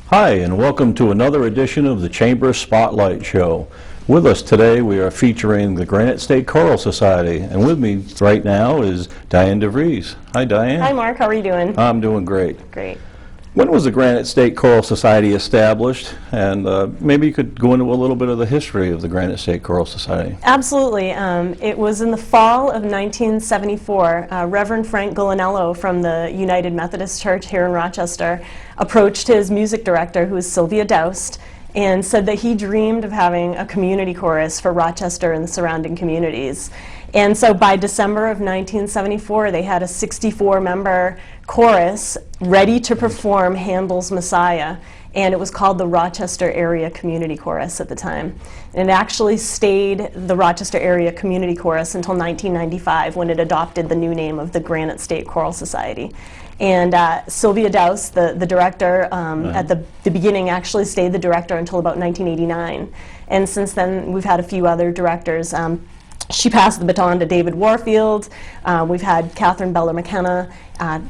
Hi, and welcome to another edition of the Chamber Spotlight Show. With us today, we are featuring the Granite State Choral Society, and with me right now is Diane DeVries. Hi, Diane. Hi, Mark. How are you doing? I'm doing great. Great. When was the Granite State Choral Society established? And maybe you could go into a little bit of the history of the Granite State Choral Society. Absolutely. It was in the fall of 1974. Reverend Frank Gulanello from the United Methodist Church here in Rochester approached his music director, who is Sylvia Doust, and said that he dreamed of having a community chorus for Rochester and the surrounding communities. And so by December of 1974, they had a 64-member chorus ready to perform Handel's Messiah, and it was called the Rochester Area Community Chorus at the time. And it actually stayed the Rochester Area Community Chorus until 1995, when it adopted the new name of the Granite State Choral Society. And Sylvia Doust, the director, at the beginning actually stayed the director until about 1989. And since then, we've had a few other directors. She passed the baton to David Warfield. We've had Catherine Beller McKenna,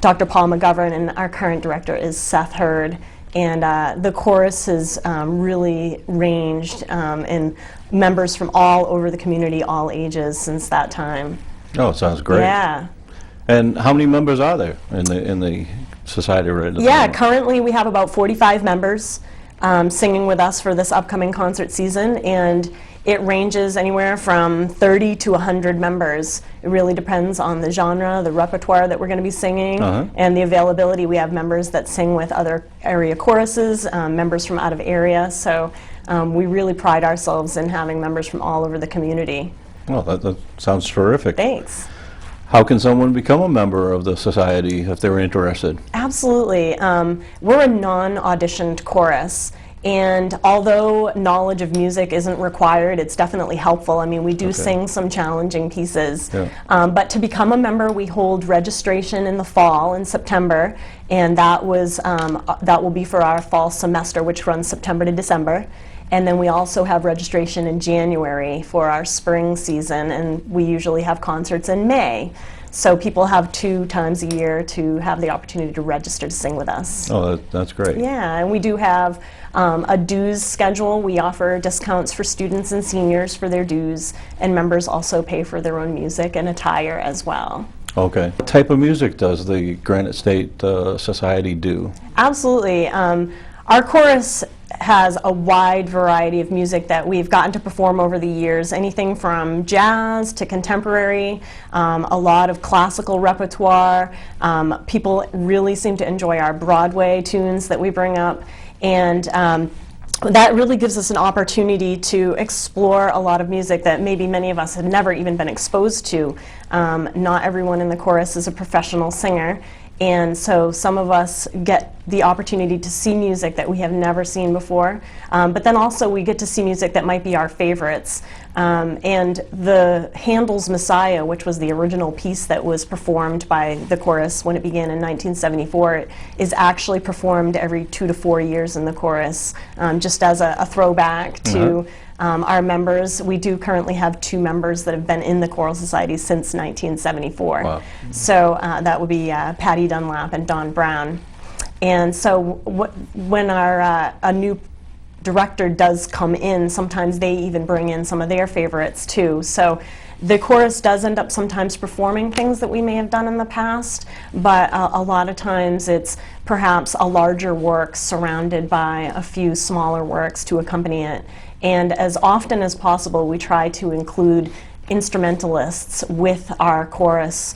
Dr. Paul McGovern, and our current director is Seth Hurd. And the chorus has really ranged in members from all over the community, all ages, since that time. Oh, it sounds great. Yeah. And how many members are there in the society right now? Yeah, currently we have about 45 members singing with us for this upcoming concert season, and it ranges anywhere from 30 to 100 members. It really depends on the genre, the repertoire that we're going to be singing, and the availability. We have members that sing with other area choruses, members from out of area, so we really pride ourselves in having members from all over the community. Well, that sounds terrific. Thanks. How can someone become a member of the society if they're interested? Absolutely. We're a non-auditioned chorus. And although knowledge of music isn't required, it's definitely helpful. I mean, we do sing some challenging pieces. Yeah. But to become a member, we hold registration in the fall, in September, and that will be for our fall semester, which runs September to December. And then we also have registration in January for our spring season, and we usually have concerts in May. So people have 2 times a year to have the opportunity to register to sing with us. Oh, that's great. Yeah, and we do have a dues schedule. We offer discounts for students and seniors for their dues, and members also pay for their own music and attire as well. Okay. What type of music does the Granite State Society do? Absolutely. Our chorus has a wide variety of music that we've gotten to perform over the years, anything from jazz to contemporary, a lot of classical repertoire. People really seem to enjoy our Broadway tunes that we bring up, and that really gives us an opportunity to explore a lot of music that maybe many of us had never even been exposed to. Not everyone in the chorus is a professional singer, and so some of us get the opportunity to see music that we have never seen before, but then also we get to see music that might be our favorites. And the Handel's Messiah, which was the original piece that was performed by the chorus when it began in 1974, is actually performed every 2 to 4 years in the chorus, just as a throwback to our members. We do currently have 2 members that have been in the Choral Society since 1974. Wow. So that would be Patty Dunlap and Don Brown. And so when a new director does come in, sometimes they even bring in some of their favorites too. So the chorus does end up sometimes performing things that we may have done in the past, but a lot of times it's perhaps a larger work surrounded by a few smaller works to accompany it. And as often as possible, we try to include instrumentalists with our chorus.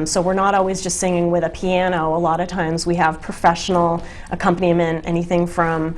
So we're not always just singing with a piano. A lot of times we have professional accompaniment, anything from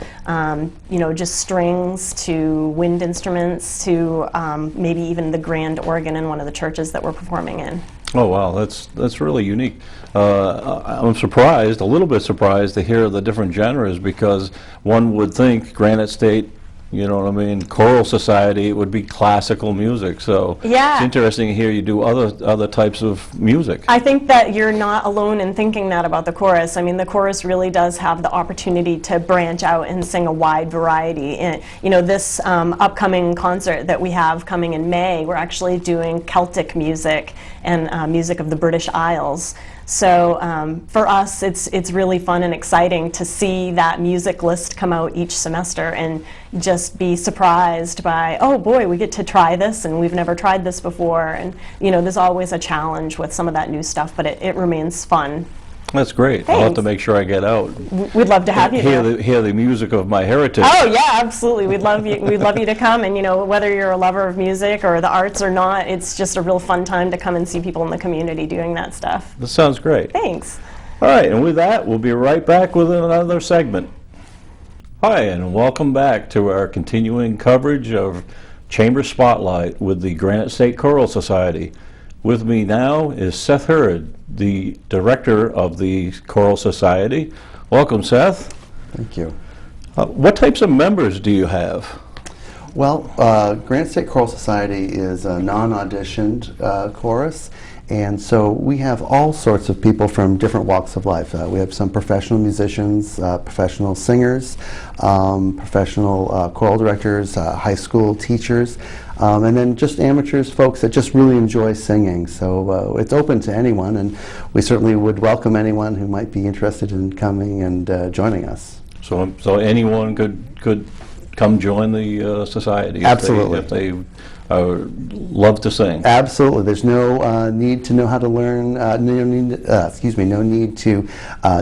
just strings to wind instruments to maybe even the grand organ in one of the churches that we're performing in. Oh wow, that's really unique. I'm surprised, a little bit surprised to hear the different genres, because one would think Granite State, you know what I mean, choral society, it would be classical music. So yeah, it's interesting to hear you do other types of music. I think that you're not alone in thinking that about the chorus. I mean, the chorus really does have the opportunity to branch out and sing a wide variety. And, this upcoming concert that we have coming in May, we're actually doing Celtic music and music of the British Isles. So for us, it's really fun and exciting to see that music list come out each semester and just be surprised by, oh boy, we get to try this and we've never tried this before. And there's always a challenge with some of that new stuff, but it remains fun. That's great. Thanks. I'll have to make sure I get out. We'd love to have you there. Hear the music of my heritage. Oh yeah, absolutely. We'd love you to come, and whether you're a lover of music or the arts or not, it's just a real fun time to come and see people in the community doing that stuff. That sounds great. Thanks. All right, and with that, we'll be right back with another segment. Hi, and welcome back to our continuing coverage of Chamber Spotlight with the Granite State Choral Society. With me now is Seth Hurd, the director of the Choral Society. Welcome, Seth. Thank you. What types of members do you have? Well, Granite State Choral Society is a non-auditioned chorus, and so we have all sorts of people from different walks of life. We have some professional musicians, professional singers, professional choral directors, high school teachers, and then just amateurs, folks that just really enjoy singing. So it's open to anyone, and we certainly would welcome anyone who might be interested in coming and joining us. So anyone could come join the society. Absolutely. If they love to sing. Absolutely. There's no need to know how to learn, no need to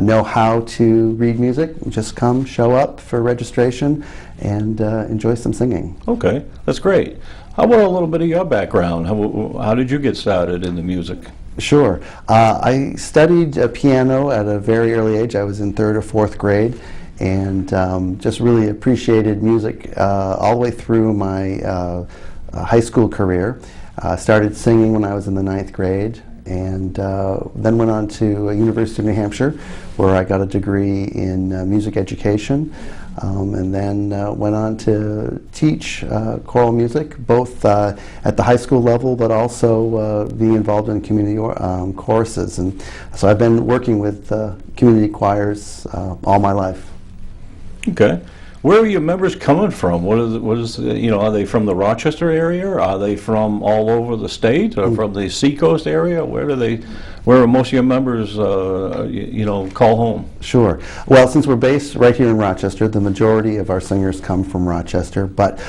know how to read music. Just come, show up for registration, and enjoy some singing. Okay, that's great. How about a little bit of your background? How did you get started in the music? Sure. I studied piano at a very early age. I was in 3rd or 4th grade, and just really appreciated music all the way through my high school career. Started singing when I was in the 9th grade, and then went on to University of New Hampshire, where I got a degree in music education, and then went on to teach choral music, both at the high school level, but also being involved in community choruses. And so I've been working with community choirs all my life. Okay. Where are your members coming from? What is are they from the Rochester area? Are they from all over the state, or from the Seacoast area? Where are most of your members, call home? Sure. Well, since we're based right here in Rochester, the majority of our singers come from Rochester, but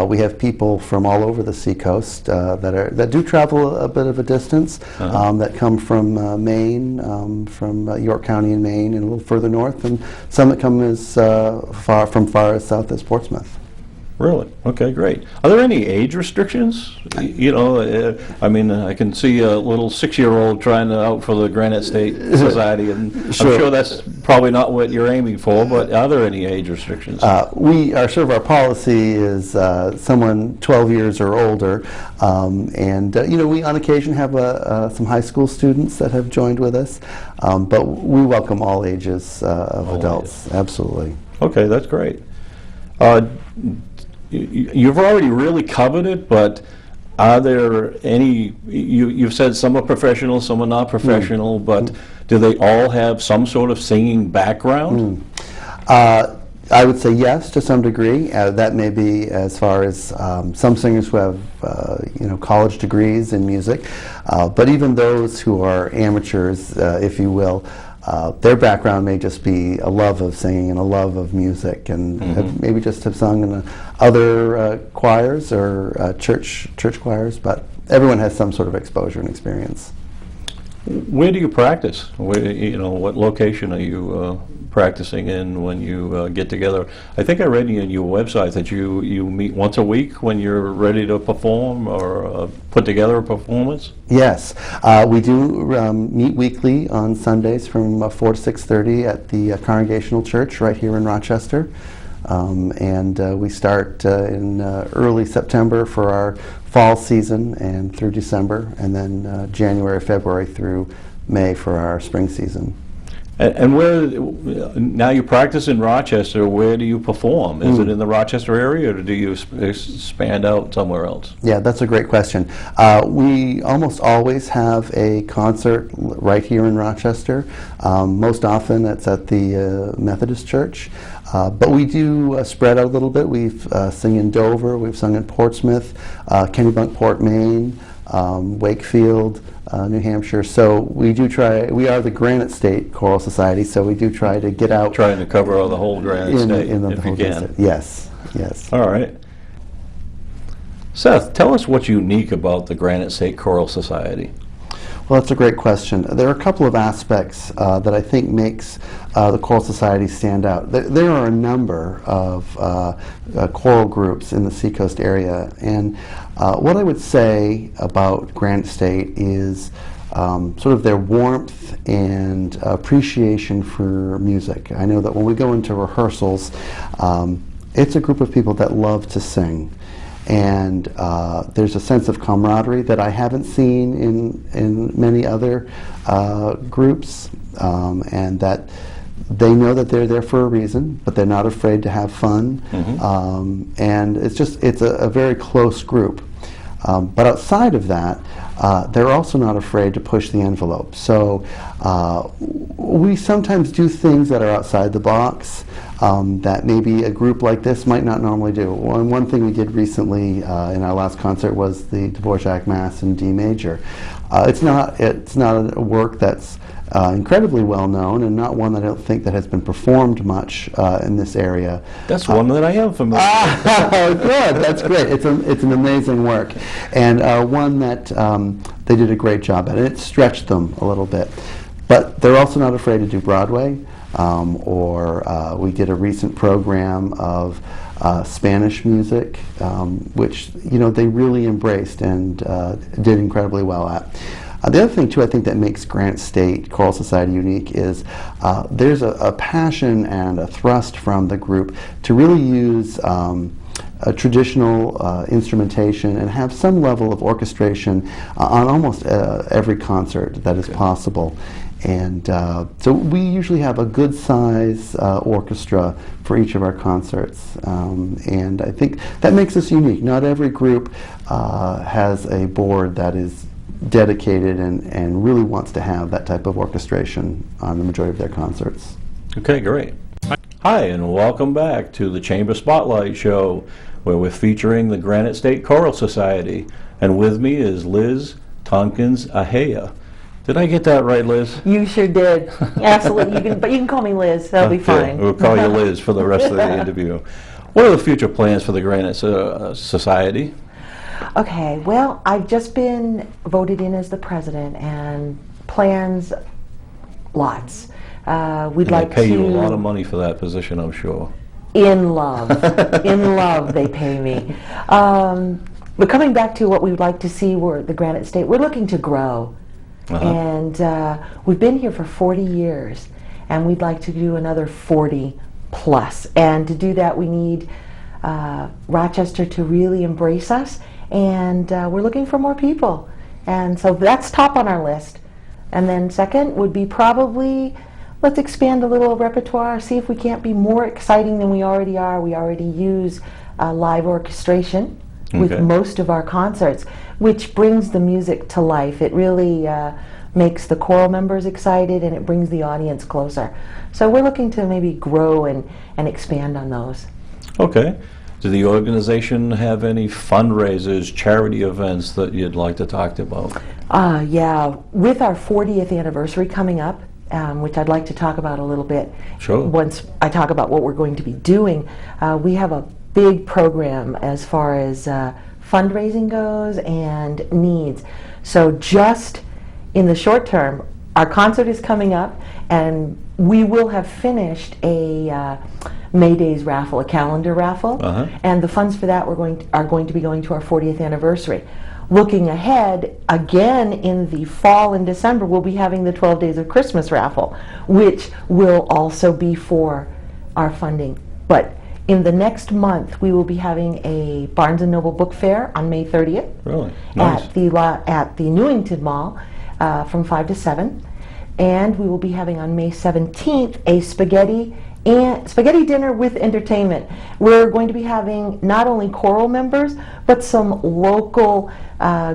we have people from all over the Seacoast that do travel a bit of a distance, that come from Maine, from York County in Maine, and a little further north, and some that come as far as south as Portsmouth. Really? Okay, great. Are there any age restrictions? I can see a little 6-year-old trying out for the Granite State Society, and Sure. I'm sure that's probably not what you're aiming for, but are there any age restrictions? Our policy is someone 12 years or older, and we on occasion have some high school students that have joined with us, but we welcome all ages of adults. Ages. Absolutely. Okay, that's great. You've already really covered it, but are there any, you've said some are professional, some are not professional, but do they all have some sort of singing background? I would say yes, to some degree. That may be as far as some singers who have college degrees in music, but even those who are amateurs, if you will, their background may just be a love of singing and a love of music, and maybe just have sung in other choirs or church choirs, but everyone has some sort of exposure and experience. Where do you practice? What location are you practicing in when you get together? I think I read in your website that you meet once a week when you're ready to perform or put together a performance? Yes. We do meet weekly on Sundays from 4 to 6:30 at the Congregational Church right here in Rochester. And we start in early September for our fall season and through December, and then January, February through May for our spring season. And where, now you practice in Rochester, where do you perform? Is it in the Rochester area, or do you expand out somewhere else? Yeah, that's a great question. We almost always have a concert right here in Rochester. Most often it's at the Methodist Church. But we do spread out a little bit. We've sung in Dover, we've sung in Portsmouth, Kennebunkport, Maine, Wakefield, New Hampshire. So we do try, we are the Granite State Choral Society, so we do try to get out. Trying to cover the whole Granite State, if you can. State. Yes, yes. All right. Seth, tell us what's unique about the Granite State Choral Society. Well, that's a great question. There are a couple of aspects that I think makes the Choral Society stand out. There are a number of choral groups in the Seacoast area, and what I would say about Granite State is sort of their warmth and appreciation for music. I know that when we go into rehearsals, it's a group of people that love to sing. And there's a sense of camaraderie that I haven't seen in many other groups, and that they know that they're there for a reason, but they're not afraid to have fun. And it's a very close group. But outside of that, they're also not afraid to push the envelope. So we sometimes do things that are outside the box that maybe a group like this might not normally do. One thing we did recently in our last concert was the Dvorak Mass in D major. It's not a work that's incredibly well known, and not one that I don't think that has been performed much in this area. That's one that I am familiar with. Good, that's great. It's an amazing work, and one that they did a great job at. It stretched them a little bit, but they're also not afraid to do Broadway. We did a recent program of Spanish music, which they really embraced and did incredibly well at. The other thing too, I think that makes Granite State Choral Society unique is there's a passion and a thrust from the group to really use a traditional instrumentation and have some level of orchestration on almost every concert that is possible. And so we usually have a good size orchestra for each of our concerts, and I think that makes us unique. Not every group has a board that is dedicated and really wants to have that type of orchestration on the majority of their concerts. Okay, great. Hi, and welcome back to the Chamber Spotlight Show, where we're featuring the Granite State Choral Society. And with me is Liz Tonkins-Agea. Did I get that right, Liz? You sure did. Absolutely. But you can call me Liz. That'll be fine. We'll call you Liz for the rest of the interview. What are the future plans for the Granite Society? Okay, well, I've just been voted in as the president, and plans, lots. We'd like to... They pay you a lot of money for that position, I'm sure. In love. In love, they pay me. But coming back to what we would like to see, the Granite State, we're looking to grow. And we've been here for 40 years, and we'd like to do another 40 plus. And to do that, we need Rochester to really embrace us, and we're looking for more people. And so that's top on our list. And then second would be probably, let's expand a little repertoire, see if we can't be more exciting than we already are. We already use live orchestration with most of our concerts, which brings the music to life. It really makes the choral members excited, and it brings the audience closer. So we're looking to maybe grow and expand on those. Okay. Does the organization have any fundraisers, charity events that you'd like to talk about? Yeah, with our 40th anniversary coming up, which I'd like to talk about a little bit. Sure. Once I talk about what we're going to be doing, we have a big program as far as fundraising goes and needs. So just in the short term, our concert is coming up, and we will have finished a May Days raffle, a calendar raffle, and the funds for that are going to be going to our 40th anniversary. Looking ahead, again in the fall and December, we'll be having the 12 Days of Christmas raffle, which will also be for our funding. But in the next month, we will be having a Barnes & Noble book fair on May 30th. Really? Nice. At the Newington Mall from 5 to 7. And we will be having on May 17th a spaghetti dinner with entertainment. We're going to be having not only choral members, but some local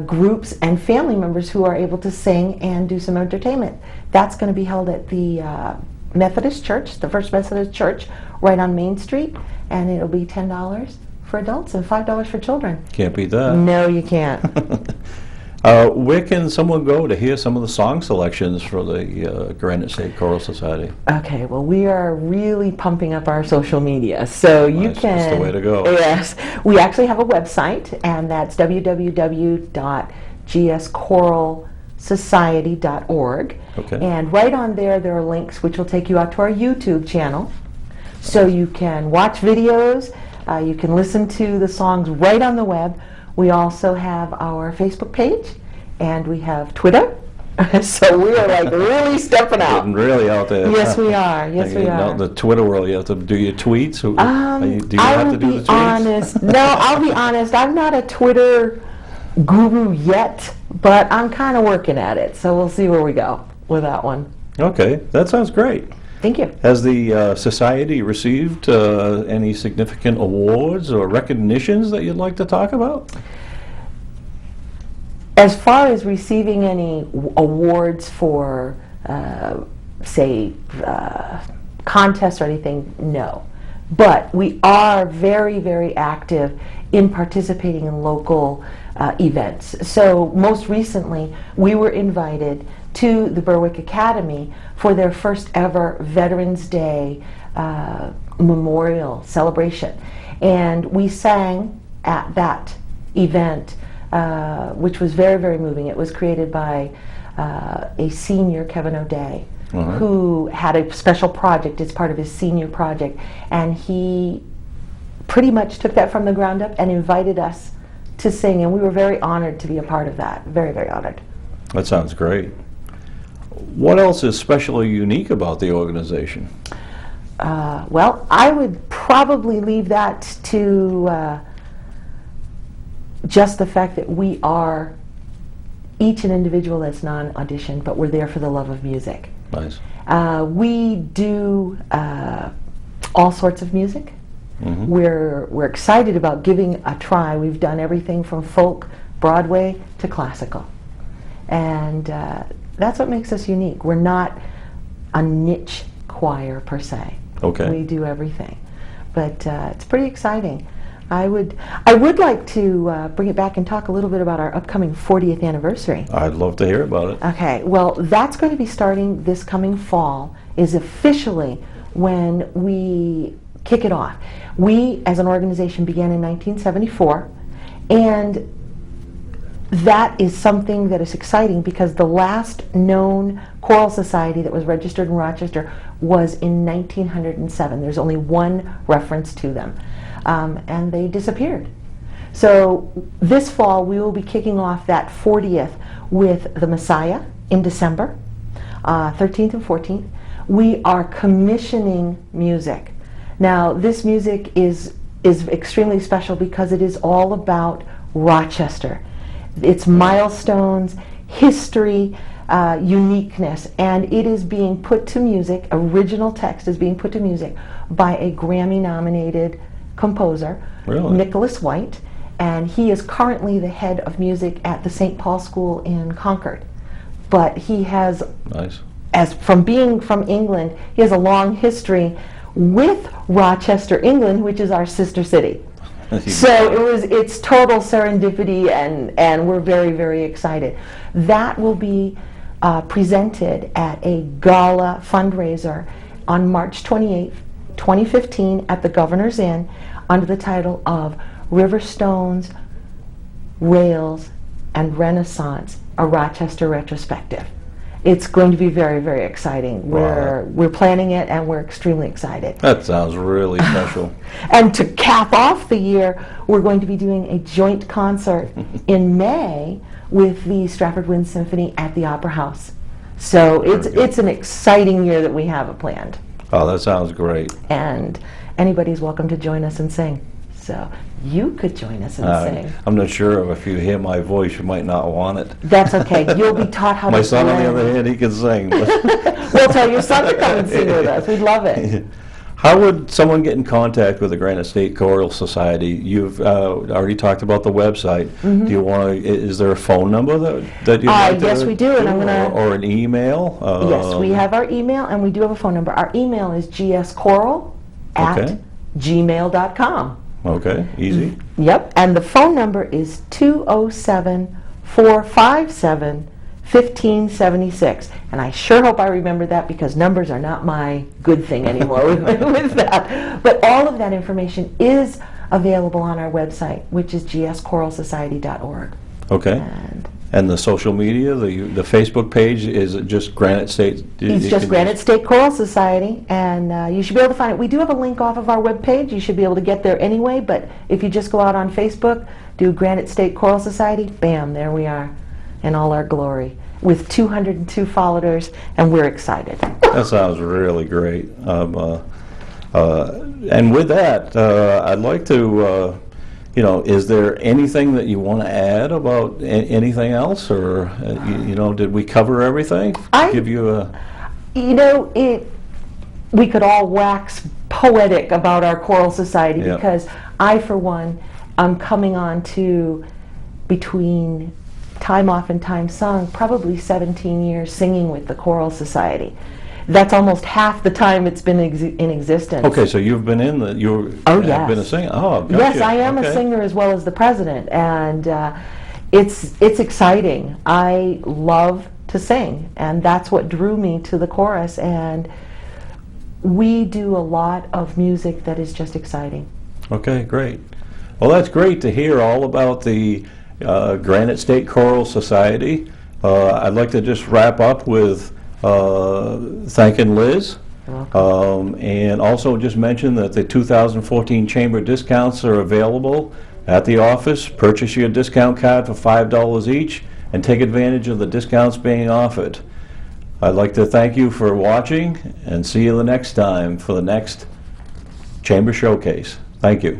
groups and family members who are able to sing and do some entertainment. That's going to be held at the Methodist Church, the First Methodist Church, right on Main Street, and it'll be $10 for adults and $5 for children. Can't beat that. No, you can't. Where can someone go to hear some of the song selections for the Granite State Choral Society? Okay, well, we are really pumping up our social media, so you Nice, can... that's the way to go. Yes. We actually have a website, and that's www.gschoralsociety.org. Okay. And right on there are links which will take you out to our YouTube channel. So you can watch videos, you can listen to the songs right on the web. We also have our Facebook page, and we have Twitter. So we are like really stepping out. Getting really out there. Yes, we are. Yes, we Now, are. the Twitter world, you have to do your tweets? Do you I have will to do be the tweets? honest. No, I'll be honest. I'm not a Twitter guru yet, but I'm kind of working at it. So we'll see where we go with that one. Okay, that sounds great. Thank you. Has the society received any significant awards or recognitions that you'd like to talk about? As far as receiving any awards for, say, contests or anything, no. But we are very, very active in participating in local events. So most recently, we were invited to the Berwick Academy for their first ever Veterans Day memorial celebration. And we sang at that event, which was very, very moving. It was created by a senior, Kevin O'Day, who had a special project as part of his senior project, and he pretty much took that from the ground up and invited us to sing, and we were very honored to be a part of that. Very, very honored. That sounds great. What else is specially unique about the organization? Well, I would probably leave that to just the fact that we are each an individual that's non-auditioned, but we're there for the love of music. Nice. We do all sorts of music. Mm-hmm. We're excited about giving a try. We've done everything from folk, Broadway, to classical. And that's what makes us unique. We're not a niche choir per se. Okay. We do everything. But it's pretty exciting. I would like to bring it back and talk a little bit about our upcoming 40th anniversary. I'd love to hear about it. Okay, well, that's going to be starting this coming fall, is officially when we kick it off. We, as an organization, began in 1974, and that is something that is exciting because the last known choral society that was registered in Rochester was in 1907. There's only one reference to them, and they disappeared. So this fall we will be kicking off that 40th with the Messiah in December, 13th and 14th. We are commissioning music. Now this music is extremely special because it is all about Rochester. It's milestones, history, uniqueness, and it is being put to music, original text is being put to music by a Grammy-nominated composer, Really? Nicholas White, and he is currently the head of music at the St. Paul School in Concord. But he has, Nice. as from being from England, he has a long history with Rochester, England, which is our sister city. So it's total serendipity, and we're very, very excited. That will be presented at a Gala fundraiser on March 28th, 2015 at the Governor's Inn under the title of Riverstones, Rails, and Renaissance, a Rochester retrospective. It's going to be very, very exciting. Wow. We're planning it, and we're extremely excited. That sounds really special. And to cap off the year, we're going to be doing a joint concert in May with the Stratford Wind Symphony at the Opera House. So it's an exciting year that we have it planned. Oh, that sounds great. And anybody's welcome to join us and sing. So you could join us and sing. I'm not sure if you hear my voice, you might not want it. That's okay. You'll be taught how My to son, on the blend. other hand, he can sing. but- We'll tell your son to come and sing with us. We'd love it. How would someone get in contact with the Granite State Choral Society? You've already talked about the website. Do you want to? Is there a phone number that you? Yes, we do, and I'm gonna- or an email. Yes, we have our email, and we do have a phone number. Our email is gschoral Okay. @gmail.com. Okay, easy. Yep, and the phone number is 207 457-1576. And I sure hope I remember that, because numbers are not my good thing anymore with that. But all of that information is available on our website, which is gscoralsociety.org. Okay. And the social media, the Facebook page, is it just Granite State? It's just Granite State Choral Society, and you should be able to find it. We do have a link off of our webpage. You should be able to get there anyway, but if you just go out on Facebook, do Granite State Choral Society, bam, there we are in all our glory, with 202 followers, and we're excited. That sounds really great. And with that, I'd like to, is there anything that you want to add about anything else, or did we cover everything? Give you a. We could all wax poetic about our choral society, Yeah. because I, for one, I'm coming on to, between time off and time sung, probably 17 years singing with the choral society. That's almost half the time it's been in existence. Okay, so you've been in the, Oh, have yes. been a singer. Oh, gotcha. Yes, I am Okay. a singer as well as the president, and it's exciting. I love to sing, and that's what drew me to the chorus, and we do a lot of music that is just exciting. Okay, great. Well, that's great to hear all about the Granite State Choral Society. I'd like to just wrap up with thanking Liz. You're welcome. And also just mention that the 2014 chamber discounts are available at the office. Purchase your discount card for $5 each and take advantage of the discounts being offered. I'd like to thank you for watching and see you the next time for the next Chamber Showcase. Thank you.